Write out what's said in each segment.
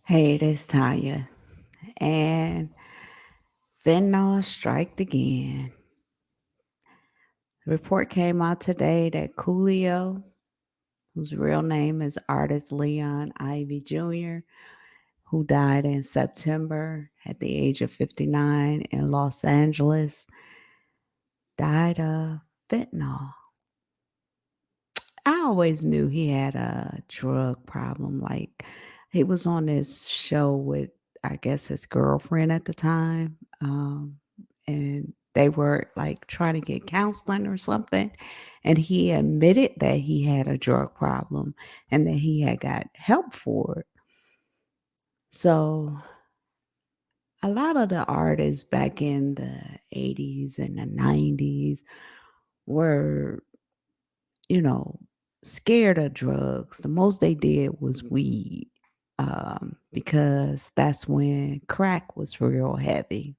Hey, this Tanya, and fentanyl striked again. The report came out today that Coolio, whose real name is Artist Leon Ivy Jr., who died in September at the age of 59 in Los Angeles, died of fentanyl. I always knew he had a drug problem. Like, he was on this show with, I guess, his girlfriend at the time. And they were like trying to get counseling or something. And he admitted that he had a drug problem and that he had got help for it. So, a lot of the artists back in the 80s and the 90s were you know, scared of drugs. The most they did was weed, because that's when crack was real heavy.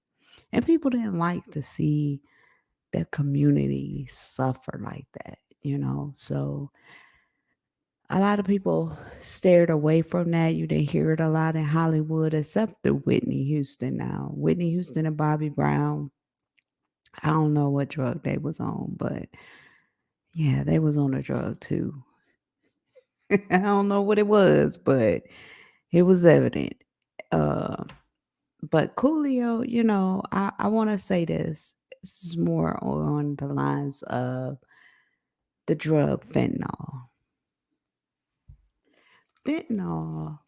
And people didn't like to see their community suffer like that. So a lot of people stared away from that. You didn't hear it a lot in Hollywood, except the Whitney Houston now. Whitney Houston and Bobby Brown. I don't know what drug they was on, but yeah, they was on a drug too. I don't know what it was, but it was evident. Uh, but Coolio, I want to say this. This is more on the lines of the drug fentanyl. Fentanyl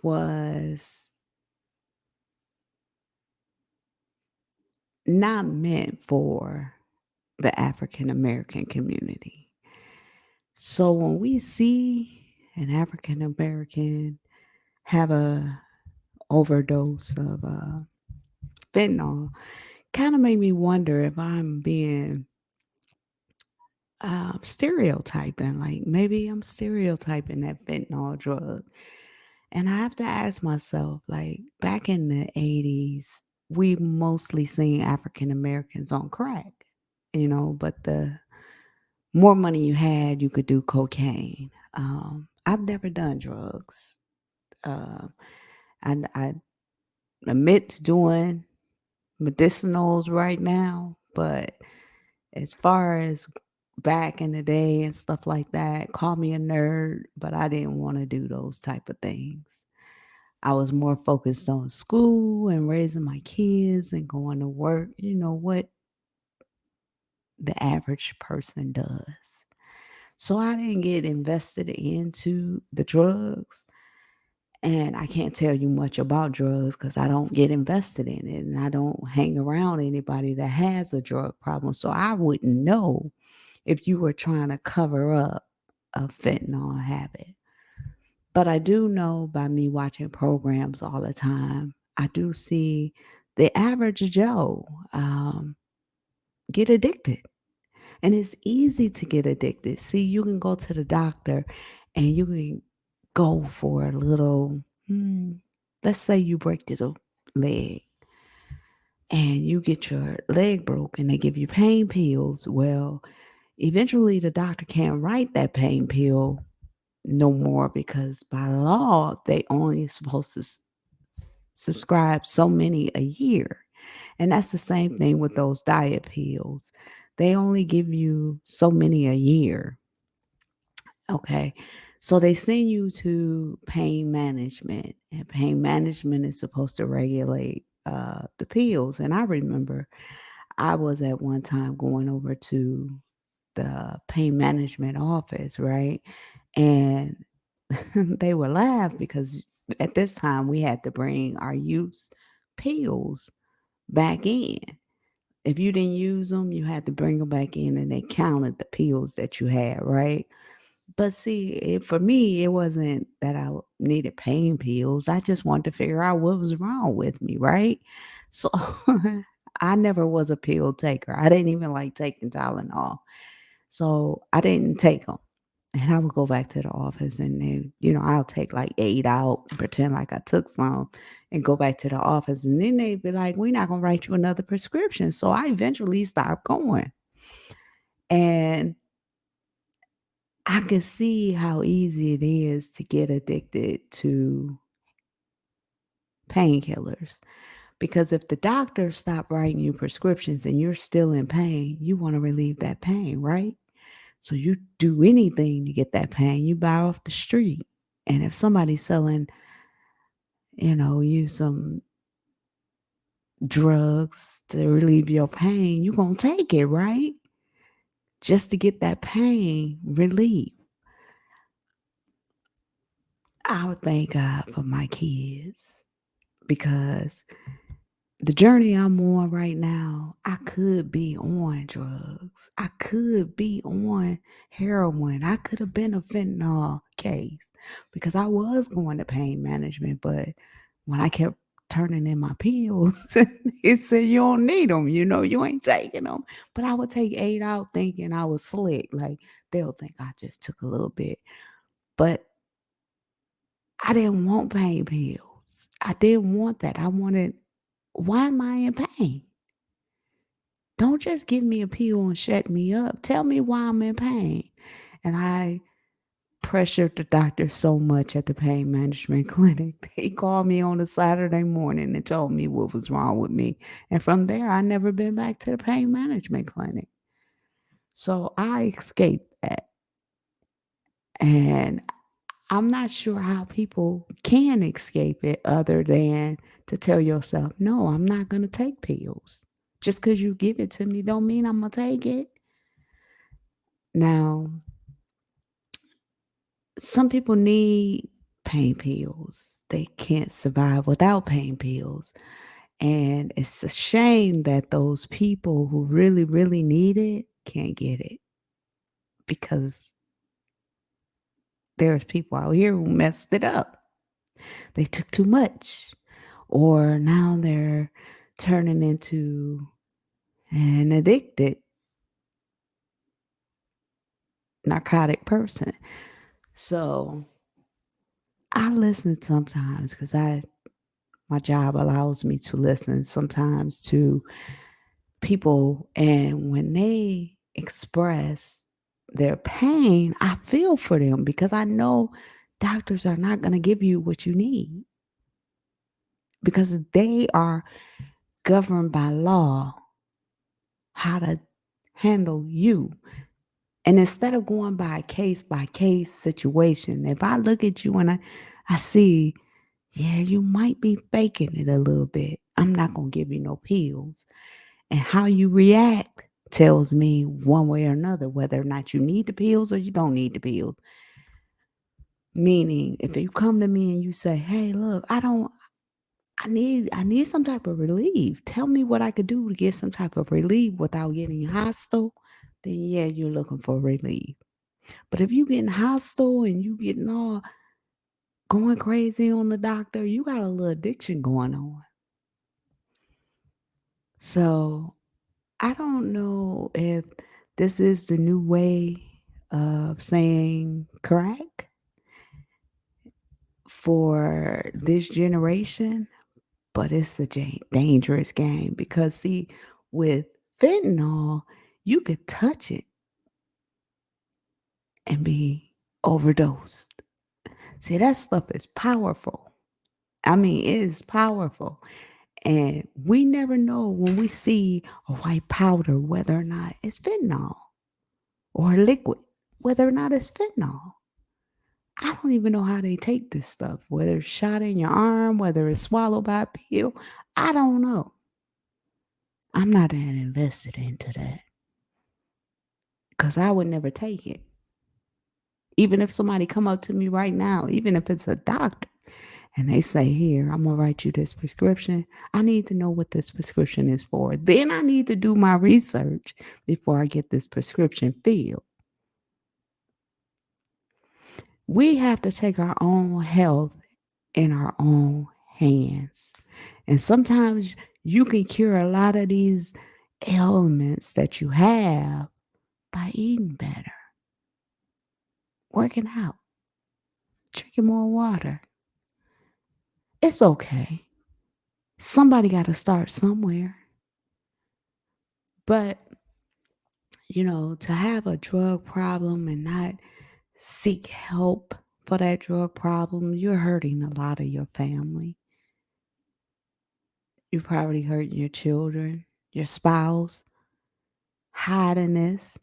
was not meant for the African American community. So when we see an African American have a overdose of fentanyl, kind of made me wonder if I'm being stereotyping. Like maybe I'm stereotyping that fentanyl drug. And I have to ask myself, like back in the 80s, we mostly seen African Americans on crack, but the more money you had, you could do cocaine. I've never done drugs. Um, I admit to doing medicinals right now, but as far as back in the day and stuff like that, call me a nerd, but I didn't wanna do those type of things. I was more focused on school and raising my kids and going to work, what the average person does. So I didn't get invested into the drugs, and I can't tell you much about drugs because I don't get invested in it, and I don't hang around anybody that has a drug problem, so I wouldn't know if you were trying to cover up a fentanyl habit. But I do know by me watching programs all the time, I do see the average Joe get addicted. And it's easy to get addicted. See, you can go to the doctor and you can go for a little, let's say you break your leg and you get your leg broke and they give you pain pills. Well, eventually the doctor can't write that pain pill no more because by law they only supposed to subscribe so many a year. And that's the same thing with those diet pills. They only give you so many a year. Okay. So they send you to pain management, and pain management is supposed to regulate the pills. And I remember I was at one time going over to the pain management office, right? And they would laugh because at this time we had to bring our used pills back in. If you didn't use them, you had to bring them back in and they counted the pills that you had, right? But see, for me, it wasn't that I needed pain pills. I just wanted to figure out what was wrong with me, right? So I never was a pill taker. I didn't even like taking Tylenol. So I didn't take them. And I would go back to the office and then, I'll take like 8 out, pretend like I took some and go back to the office. And then they'd be like, we're not going to write you another prescription. So I eventually stopped going. And I could see how easy it is to get addicted to painkillers. Because if the doctor stopped writing you prescriptions and you're still in pain, you want to relieve that pain, right? So you do anything to get that pain. You buy off the street. And if somebody's selling, you some drugs to relieve your pain, you going to take it, right? Just to get that pain relief. I would thank God for my kids because the journey I'm on right now, I could be on drugs. I could be on heroin. I could have been a fentanyl case because I was going to pain management. But when I kept turning in my pills, it said you don't need them. You ain't taking them. But I would take 8 out thinking I was slick. Like they'll think I just took a little bit. But I didn't want pain pills. I didn't want that. I wanted, why am I in pain? Don't just give me a pill and shut me up. Tell me why I'm in pain. And I pressured the doctor so much at the pain management clinic. They called me on a Saturday morning and told me what was wrong with me. And from there, I never been back to the pain management clinic. So I escaped that. And I'm not sure how people can escape it other than to tell yourself, no, I'm not going to take pills. Just because you give it to me don't mean I'm going to take it. Now, some people need pain pills. They can't survive without pain pills. And it's a shame that those people who really, really need it can't get it because there's people out here who messed it up. They took too much, or now they're turning into an addicted narcotic person. So I listen sometimes because my job allows me to listen sometimes to people, and when they express their pain, I feel for them because I know doctors are not going to give you what you need because they are governed by law how to handle you. And instead of going by case situation, if I look at you and I see, yeah, you might be faking it a little bit, I'm not going to give you no pills. And how you react tells me one way or another whether or not you need the pills or you don't need the pills. Meaning, if you come to me and you say, "Hey, look, I need some type of relief. Tell me what I could do to get some type of relief without getting hostile." Then yeah, you're looking for relief. But if you getting hostile and you getting all going crazy on the doctor, you got a little addiction going on. So I don't know if this is the new way of saying crack for this generation, but it's a dangerous game because, see, with fentanyl, you could touch it and be overdosed. See, that stuff is powerful. I mean, it is powerful. And we never know when we see a white powder whether or not it's fentanyl or liquid, whether or not it's fentanyl. I don't even know how they take this stuff, whether it's shot in your arm, whether it's swallowed by a pill. I don't know. I'm not that invested into that because I would never take it. Even if somebody come up to me right now, even if it's a doctor, and they say, "Here, I'm gonna write you this prescription," I need to know what this prescription is for. Then I need to do my research before I get this prescription filled. We have to take our own health in our own hands. And sometimes you can cure a lot of these ailments that you have by eating better, working out, drinking more water. It's okay. Somebody got to start somewhere. But, to have a drug problem and not seek help for that drug problem, you're hurting a lot of your family. You probably hurting your children, your spouse, hiding this.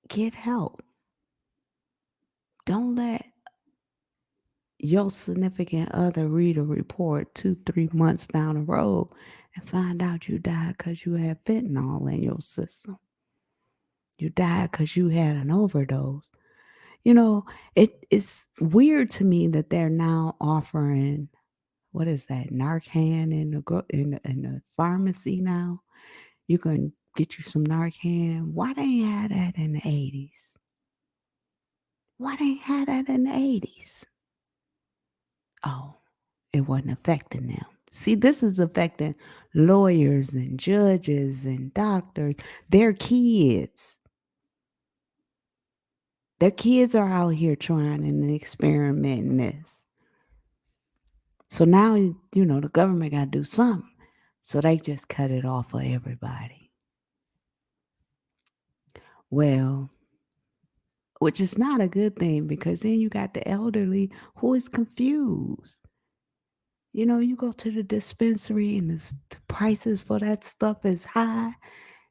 Get help. Don't let your significant other read a report 2, 3 months down the road and find out you died because you had fentanyl in your system. You died because you had an overdose. You know, it's weird to me that they're now offering what is that Narcan in the in the pharmacy now. You can get you some Narcan. Why they ain't had that in the 80s? Why they ain't had that in the 80s? Oh, it wasn't affecting them. See, this is affecting lawyers and judges and doctors. Their kids. Their kids are out here trying and experimenting this. So now, the government got to do something. So they just cut it off for everybody. Well, which is not a good thing because then you got the elderly who is confused. You go to the dispensary and the prices for that stuff is high,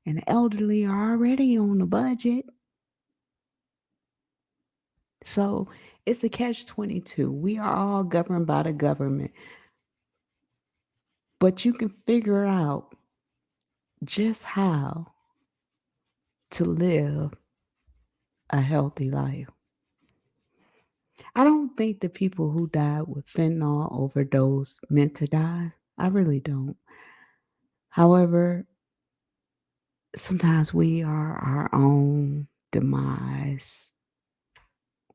and the elderly are already on a budget. So it's a catch 22. We are all governed by the government, but you can figure out just how to live a healthy life. I don't think the people who died with fentanyl overdose meant to die. I really don't. However, sometimes we are our own demise.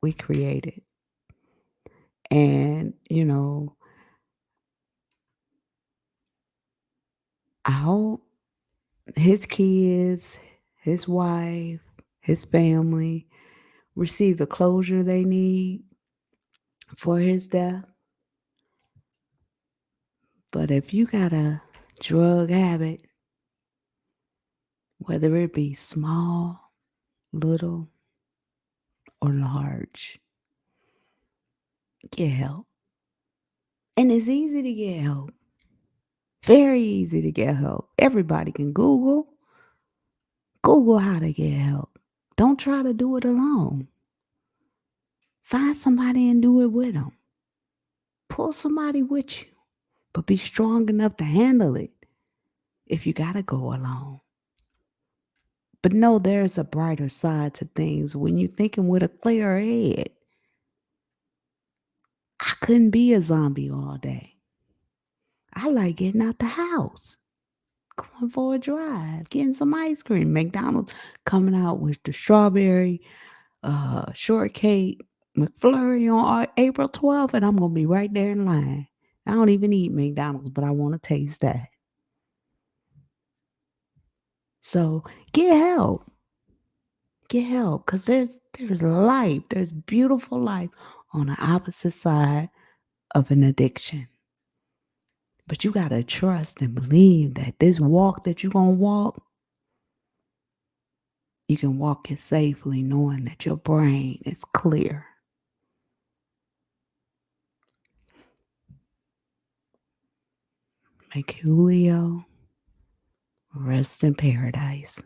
We create it. And, I hope his kids, his wife, his family receive the closure they need for his death. But if you got a drug habit, whether it be small, little, or large, get help. And it's easy to get help. Very easy to get help. Everybody can Google how to get help. Don't try to do it alone. Find somebody and do it with them. Pull somebody with you, but be strong enough to handle it if you got to go alone. But no, there's a brighter side to things when you're thinking with a clear head. I couldn't be a zombie all day. I like getting out the house, going for a drive, getting some ice cream. McDonald's coming out with the strawberry shortcake McFlurry on April 12th, and I'm going to be right there in line. I don't even eat McDonald's, but I want to taste that. So get help. Get help because there's life. There's beautiful life on the opposite side of an addiction. But you got to trust and believe that this walk that you're going to walk, you can walk it safely knowing that your brain is clear. Make Julio rest in paradise.